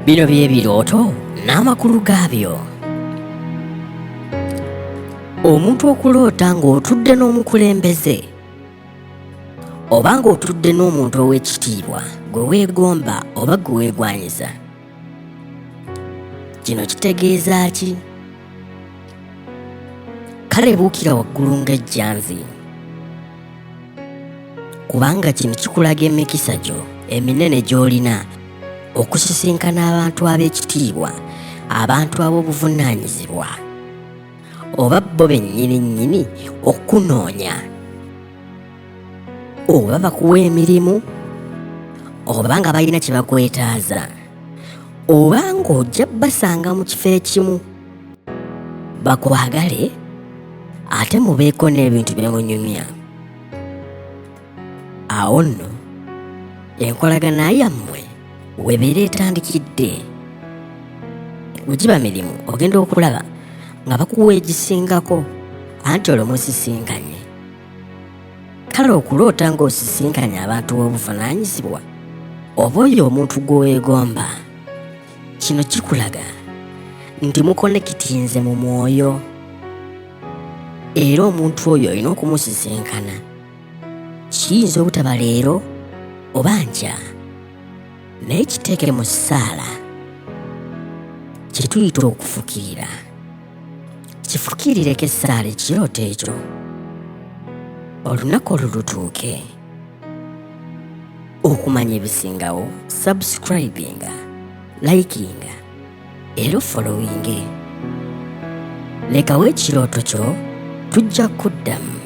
Bino by'ebirooto n'amakulu gaabyo. Omuntu okuloota ng'otudde n'omukulembeze oba ng'otudde n'omuntu ow'ekitiibwa gwe weegomba oba gwe weegwanyiza, kino kitegeeza ki? Kale buukira waggulu ng'ejjanzi, kubanga kino kikulaga emikisa gyo eminene gy'olina okusisinkana abantu ab'ekitiibwa, abantu ab'obuvunaanyizibwa, oba bo bennyini okunoonya, oba bakuwa emirimu, oba nga balina kye bakwetaaza, oba ng'ojja basanga mu kifo ekimu bakwagale ate mubeeko n'ebintu byemunyumya. Awo nno enkolagana yammwe webeera etandikidde. Wegiba mirimu ogenda okulaba nga bakuwa egisingako anti olwo musisinkanye. Kale okuloota ng'osisinkanye abantu b'obuvunaanyizibwa oba oyo omuntu gwe weegomba, kino kikulaga nti mukonekitinze mu mwoyo, era omuntu oyo olina okumusisinkana. Kiyinza obutaba leero oba nkya, naye kiteeke mu ssaala kye tuyita okufukirira. Kifukirireko essaala ekirooto ekyo, olunaku olulutuuke. Okumanya ebisingawo, subscribinga, likinga era followinge. Lekawo ekirooto kyo tujja kuddamu.